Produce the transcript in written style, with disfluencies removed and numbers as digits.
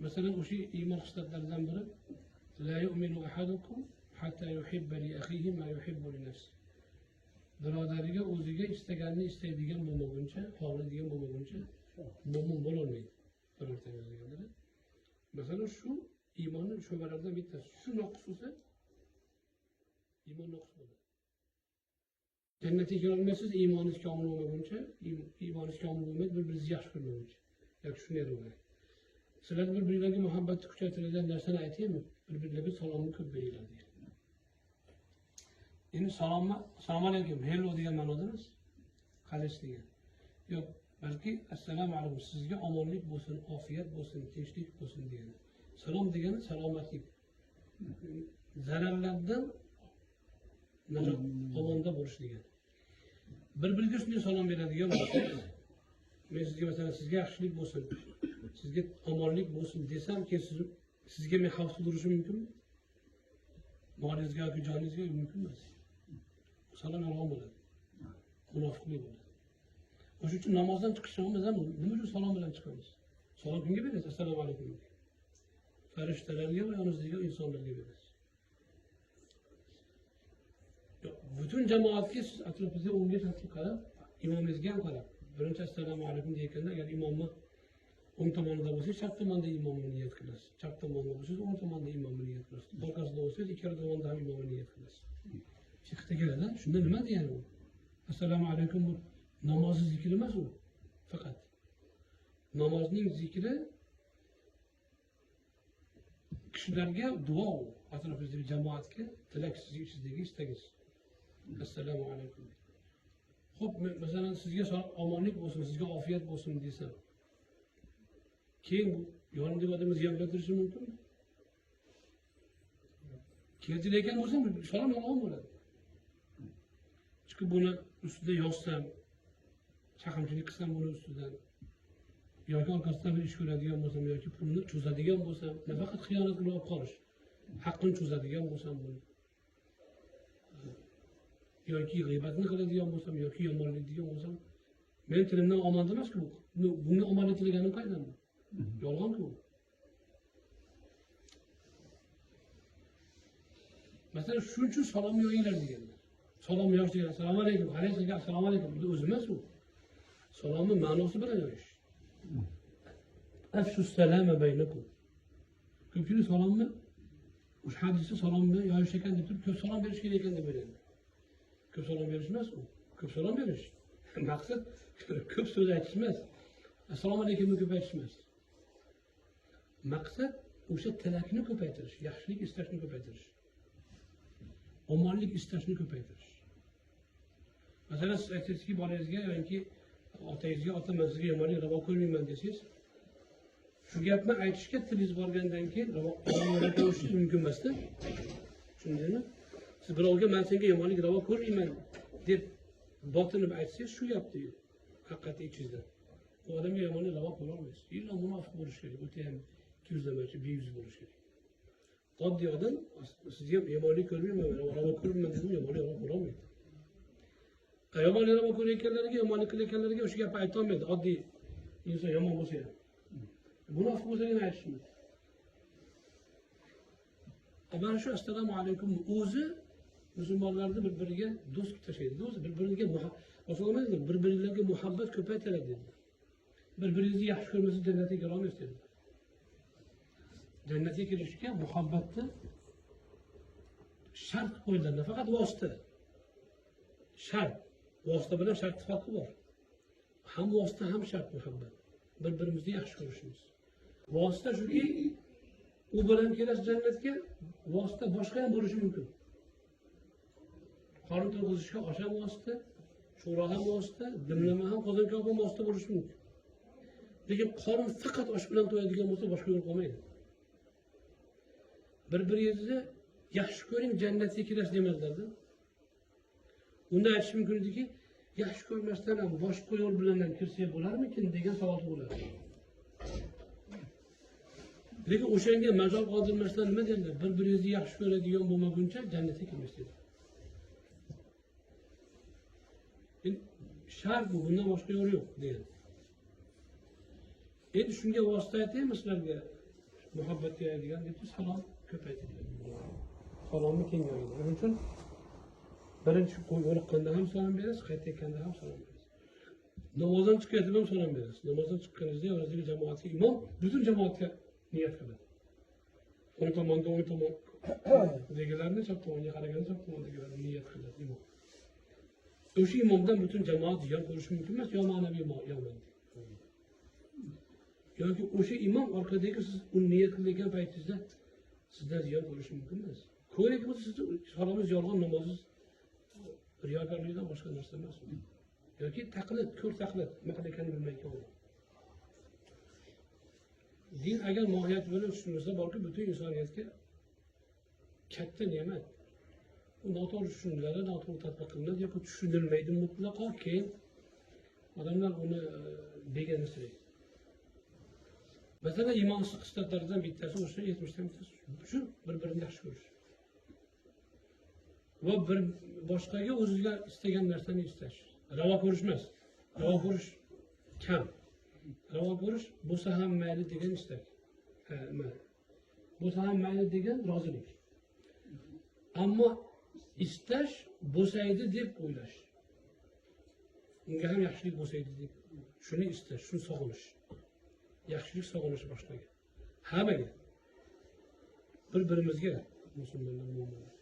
Masalan, o'sha iymon xislatlaridan biri la yu'minu ahadukum hatta yuhibba li akhihi ma yuhibbu li nafsihi. Birodariga o'ziga istaganini istaydigan bo'lmaguncha, xohlaydigan bo'lmaguncha mo'min bo'lolmaydi. Birortangiz deganlar. Masalan, shu iymonning sho'balaridan bittasi. Shu noqis bo'lsa, iymon noqis bo'ladi. Jannatga kira olmaysiz, iymoningiz komil bo'lmaguncha, iymoningiz komil bo'lmaydi, bir-biringizni yaxshi ko'rmaguncha. Yoki shunday bo'ladi. Sizlar bir-biringizga muhabbatni kuchaytiradigan narsani aytaymi? Bir-biringizga salomni ko'p beringlar deydi. Endi salomni assalomu alaykum, hello degan ma'noda emas. Qalaysiz degan. Yo'q, balki assalomu alaykum, sizga omonlik bo'lsin, ofiyat bo'lsin, tinchlik bo'lsin degan. Salom degani salomatlik. Zararlardan omonda bo'lish degan. Bir-biriga shunday salom beradigan bo'lsangiz, men sizga masalan sizga yaxshilik bo'lsin, sizga omonlik bo'lsin desam, keyin sizga men xavfsiz turishim mumkinmi? Molingizga yoki joningizga mumkin emas. Salom yolg'on bo'ladi. Munofiqlik bo'ladi. O'shuning uchun namozdan chiqishimiz ham nima uchun salom bilan chiqamiz? Salom kimga berasiz? Assalomu alaykum. Farishtalarga va yonizdagi insonlarga berasiz. Butun jamoatga siz atrofingizga o'nga tartib qarab, imomingizga ham qarab, birinchi assalomu alaykum deyotganda agar imomni o'ng tomonida bo'lsangiz, chap tomonda imomni niyat qilasiz. Chap tomonda bo'lsangiz, o'ng tomonda imomni niyat qilasiz. Orqasida bo'lsangiz, ikkala tomonda ham imomni niyat qilasiz. Fiqhda keladi, shunda nima degani u? Assalomu alaykum bu namoz zikri emas u. Faqat namozning zikri kishilarga duo, atrofingizdagi jamoatga tilak sizga ichingizdagi istagingiz. Assalomu alaykum. Xo'p, masalan sizga omonlik bo'lsin, sizga ofiyat bo'lsin desam, keyin bu yonimdagi odamni ziyonlantirishi mumkinmi? Keltilayotgan bo'lsam, salom yolg'on bo'ladi. Chunki buni ustida yozsam, chaqimchilik qilsam buni ustidan, yoki orqasidan bir ish ko'radigan bo'lsam, yoki pulni cho'zadigan bo'lsam, nafaqat xiyonat qilib olib qolish, haqqini cho'zadigan bo'lsam buni, yoki g'iybatni qiladigan bo'lsam, yoki yomonlik degan bo'lsam, men tilimdan omonat emas-ku bu. Bunga omonat tilaganim qaydan? Yolg'on-ku. Masalan, shuning uchun salom yo'yinglar deganlar. Salom yo'yish degan, assalomu alaykum, alaykum, assalomu alaykum. Bu o'zi emas u. Salomni ma'nosi bilan yo'yish. Afshus salama baynakum. Ko'pchilik salomni o'sha hadisda salomni yo'yish ekan deb turib, ko'p salom berish kerak ekan deb o'ylaydi. Ko'p salom berish emas u. Ko'p salom berish. Maqsad ko'p so'z aytish emas. Assalomu alaykumni ko'paytirish emas. Maqsad o'sha tilakni ko'paytirish, yaxshilik istashni ko'paytirish. Omonlik istashni ko'paytirish. Masalan, siz aytaysiz-ki, bolangizga yoki otangizga, ota men sizga yomonlik ravo ko'rmayman desangiz, shu gapni aytishga tilingiz borgandan keyin ravo ko'rishingiz mumkin emas-da. Tushundingizmi? Siz birovga men senga yomonlik ravo ko'rmayman deb botinib aytsangiz, shu gapni haqiqatda ichingizda. Bu odamga yomonlik ravo ko'ra olmaysiz. Illa munofiq bo'lish kerak, o'ta ham ikiyuzlamachi, beyuz bo'lish kerak. Oddiy odam sizga yomonlik ko'rmayman, ravo ko'rmayman dedim, yomonlik ravo ko'ra olmaydi. Yomonlik ravo ko'rayotganlarga, yomonlik qilayotganlarga o'sha gapni ayta olmaydi. Oddiy inson yomon bo'lsa ham. Munofiq bo'lsa ham aytishmaydi. Mana shu assalomu alaykum o'zi musulmonlarni bir-biriga do'st tashlaydi. Do'st bir-biriga bir-biringizga muhabbat ko'paytiradi dedi. Bir-biringizni yaxshi ko'rmasa jannatga kira olmaysiz dedi. Jannatga kirishga muhabbatni shart qo'ydilar, faqat vosita. Shart. Vosita bilan shart farqi bor. Ham vosita, ham shart muhabbat. Bir-birimizni yaxshi ko'rishimiz. Vosita shuki, u bilan kelasiz jannatga, vosita boshqa ham bo'lishi mumkin. Qorin to'yg'izishga osh ham vosita, sho'ro ham vosita, dimlama ham, qozon-ko'p ham vosita bo'lishi mumkin. Lekin qorin faqat osh bilan to'yadigan bo'lsa, boshqa yo'l qolmaydi. Bir-biringizni yaxshi ko'ring, jannatga kirasiz demaslarda. Unda aytish mumkin ediki, yaxshi ko'rmasdan ham boshqa yo'l bilan ham kirsa bo'larmikin degan savol tug'iladi. Lekin o'shanga majol qoldirmasdan nima dedilar? Bir-biringizni yaxshi ko'radigan bo'lmaguncha jannatga kirmaysiz. Shart bu, bundan boshqa yo'l yo'q degan. Endi shunga vosita aytaymi sizlarga? muhabbatga yayadigan deb salom ko'paytirgan. Salomni keng yoyadi. Shuning uchun birinchi qo'yqanda ham salom berasiz, qaytayotganda ham salom berasiz. Namozdan chiqayotib ham salom berasiz. Namozdan chiqqaningizda yonidagi jamoatga imom butun jamoatga niyat qiladi. O'ng tomonda o'ng tomon deganlarni chap tomonga qaraganda chap tomondagilarni niyat qiladi imom. O'sha imomdan butun jamoat ziyon ko'rishi mumkin emas, yo ma'naviy yomon. Yoki o'sha imom orqadagi siz uni niyat qilayotgan paytingizda sizdan ziyon ko'rishi mumkin emas. Ko'ylak bo'lsa sizni salomingiz yolg'on, namozingiz riyokorlikdan boshqa narsa emas. Yoki taqlid, ko'r taqlid, nima qilayotganini bilmayotgan odam. Din agar mohiyat bilan tushunilsa, balki butun insoniyatga katta ne'mat. U noto'g'ri tushuniladi, noto'g'ri tatbiq qilinadi, yoki tushunilmaydi mutlaqo, keyin odamlar uni beganisilaydi. Masalan, iymon xislatlaridan bittasi o'sha 70 dan bittasi shu bir-birini yaxshi ko'rish. Va bir boshqaga o'zingizga istagan narsani istash. Ravo ko'rish emas. Ravo ko'rish kam. Ravo ko'rish bo'lsa ham mayli degan istak. Bo'lsa ham mayli degan rozilik. Ammo istash bo'lsaydi deb o'ylash. Unga ham yaxshilik bo'lsaydi deb shuni istash, shuni sog'inish. Yaxshilik sog'inishi boshqaga. Hammaga. Bir-birimizga musulmonlar muomala.